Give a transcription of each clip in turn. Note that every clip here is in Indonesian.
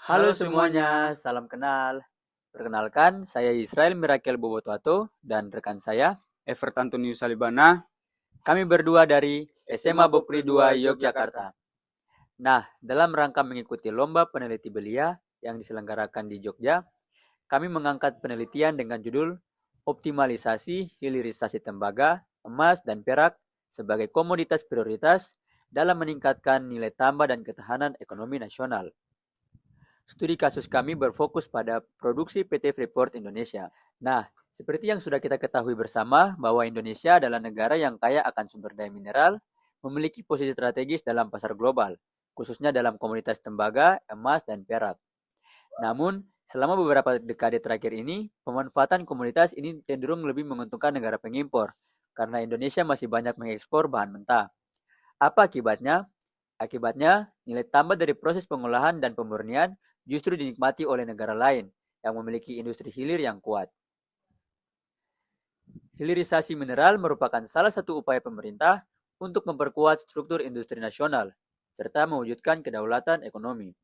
Halo Halo semuanya, semuanya. salam kenal. Perkenalkan, saya Israel Mirakel Bobotoato dan rekan saya. Everton Antonius Salibana, Kami berdua dari SMA SMA Bokri Bokri 2 2 Yogyakarta. Yogyakarta. Nah, dalam rangka mengikuti lomba peneliti belia yang diselenggarakan di Jogja, kami mengangkat penelitian dengan judul Optimalisasi Hilirisasi Tembaga, Emas, dan Perak sebagai komoditas prioritas dalam meningkatkan nilai tambah dan ketahanan ekonomi nasional. Studi kasus kami berfokus pada produksi PT Freeport Indonesia. Nah, seperti yang sudah kita ketahui bersama bahwa Indonesia adalah negara yang kaya akan sumber daya mineral, memiliki posisi strategis dalam pasar global, khususnya dalam komoditas tembaga, emas, dan perak. Namun, selama beberapa dekade terakhir ini, pemanfaatan komoditas ini cenderung lebih menguntungkan negara pengimpor, karena Indonesia masih banyak mengekspor bahan mentah. Apa akibatnya? Akibatnya, nilai tambah dari proses pengolahan dan pemurnian justru dinikmati oleh negara lain yang memiliki industri hilir yang kuat. Hilirisasi mineral merupakan salah satu upaya pemerintah untuk memperkuat struktur industri nasional serta mewujudkan kedaulatan ekonomi.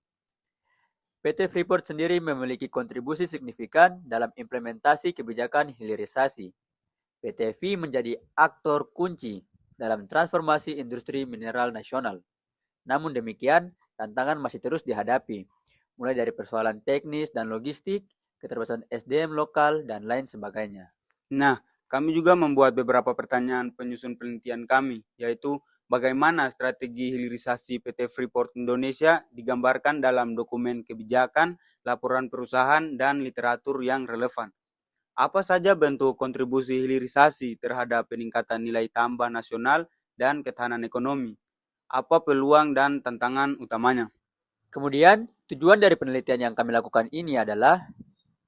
PT Freeport sendiri memiliki kontribusi signifikan dalam implementasi kebijakan hilirisasi. PT Fi menjadi aktor kunci dalam transformasi industri mineral nasional. Namun demikian, tantangan masih terus dihadapi, mulai dari persoalan teknis dan logistik, keterbatasan SDM lokal, dan lain sebagainya. Nah, kami juga membuat beberapa pertanyaan penyusun penelitian kami, yaitu bagaimana strategi hilirisasi PT Freeport Indonesia digambarkan dalam dokumen kebijakan, laporan perusahaan, dan literatur yang relevan. Apa saja bentuk kontribusi hilirisasi terhadap peningkatan nilai tambah nasional dan ketahanan ekonomi? Apa peluang dan tantangan utamanya? Kemudian, tujuan dari penelitian yang kami lakukan ini adalah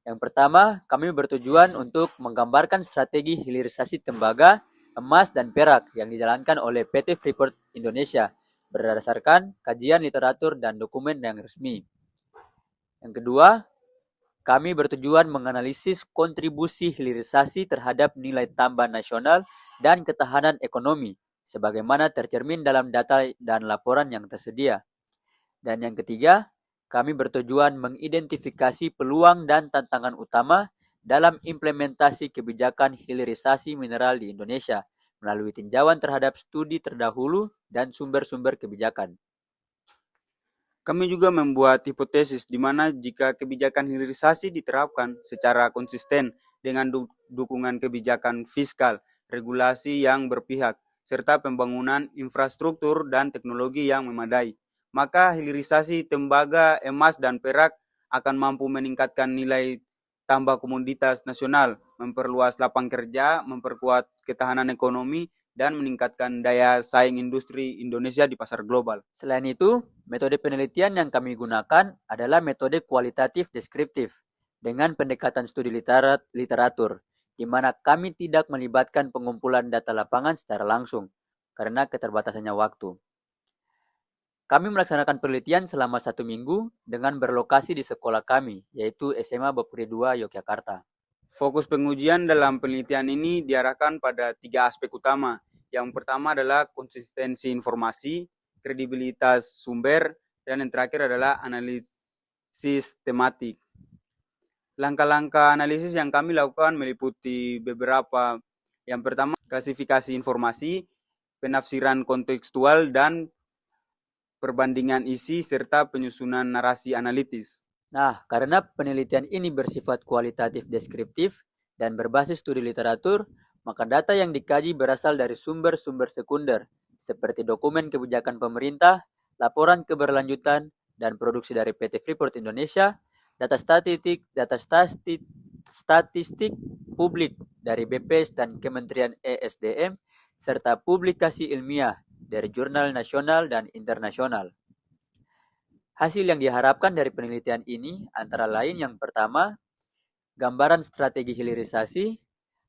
yang pertama, kami bertujuan untuk menggambarkan strategi hilirisasi tembaga, emas, dan perak yang dijalankan oleh PT Freeport Indonesia berdasarkan kajian literatur dan dokumen yang resmi. Yang kedua, kami bertujuan menganalisis kontribusi hilirisasi terhadap nilai tambah nasional dan ketahanan ekonomi, sebagaimana tercermin dalam data dan laporan yang tersedia. Dan yang ketiga, kami bertujuan mengidentifikasi peluang dan tantangan utama dalam implementasi kebijakan hilirisasi mineral di Indonesia melalui tinjauan terhadap studi terdahulu dan sumber-sumber kebijakan. Kami juga membuat hipotesis di mana jika kebijakan hilirisasi diterapkan secara konsisten dengan dukungan kebijakan fiskal, regulasi yang berpihak, serta pembangunan infrastruktur dan teknologi yang memadai, maka hilirisasi tembaga, emas, dan perak akan mampu meningkatkan nilai tambah komoditas nasional, memperluas lapang kerja, memperkuat ketahanan ekonomi, dan meningkatkan daya saing industri Indonesia di pasar global. Selain itu, metode penelitian yang kami gunakan adalah metode kualitatif deskriptif dengan pendekatan studi literatur, di mana kami tidak melibatkan pengumpulan data lapangan secara langsung karena keterbatasannya waktu. Kami melaksanakan penelitian selama 1 minggu dengan berlokasi di sekolah kami, yaitu SMA Bapuri 2 Yogyakarta. Fokus pengujian dalam penelitian ini diarahkan pada 3 aspek utama. Yang pertama adalah konsistensi informasi, kredibilitas sumber, dan yang terakhir adalah analisis tematik. Langkah-langkah analisis yang kami lakukan meliputi beberapa. Yang pertama, klasifikasi informasi, penafsiran kontekstual, dan perbandingan isi serta penyusunan narasi analitis. Nah, karena penelitian ini bersifat kualitatif deskriptif dan berbasis studi literatur, maka data yang dikaji berasal dari sumber-sumber sekunder, seperti dokumen kebijakan pemerintah, laporan keberlanjutan, dan produksi dari PT Freeport Indonesia, data statistik publik dari BPS dan Kementerian ESDM, serta publikasi ilmiah dari jurnal nasional dan internasional. Hasil yang diharapkan dari penelitian ini antara lain yang pertama, gambaran strategi hilirisasi,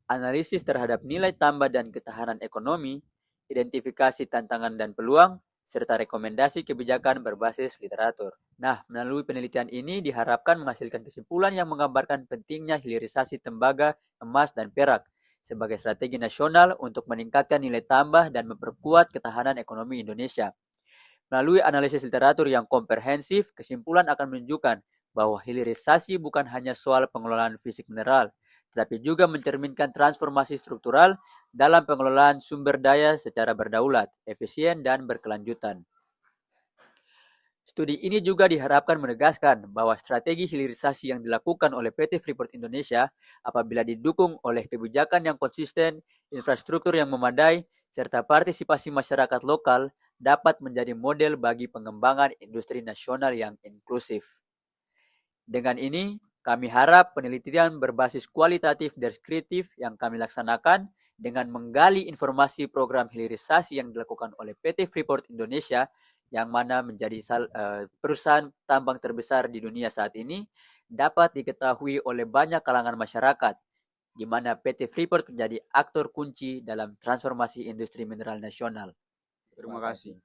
analisis terhadap nilai tambah dan ketahanan ekonomi, identifikasi tantangan dan peluang, serta rekomendasi kebijakan berbasis literatur. Nah, melalui penelitian ini diharapkan menghasilkan kesimpulan yang menggambarkan pentingnya hilirisasi tembaga, emas, dan perak sebagai strategi nasional untuk meningkatkan nilai tambah dan memperkuat ketahanan ekonomi Indonesia. Melalui analisis literatur yang komprehensif, kesimpulan akan menunjukkan bahwa hilirisasi bukan hanya soal pengelolaan fisik mineral, tetapi juga mencerminkan transformasi struktural dalam pengelolaan sumber daya secara berdaulat, efisien, dan berkelanjutan. Studi ini juga diharapkan menegaskan bahwa strategi hilirisasi yang dilakukan oleh PT Freeport Indonesia apabila didukung oleh kebijakan yang konsisten, infrastruktur yang memadai, serta partisipasi masyarakat lokal dapat menjadi model bagi pengembangan industri nasional yang inklusif. Dengan ini, kami harap penelitian berbasis kualitatif deskriptif yang kami laksanakan dengan menggali informasi program hilirisasi yang dilakukan oleh PT Freeport Indonesia yang mana menjadi perusahaan tambang terbesar di dunia saat ini dapat diketahui oleh banyak kalangan masyarakat, di mana PT Freeport menjadi aktor kunci dalam transformasi industri mineral nasional. Terima kasih.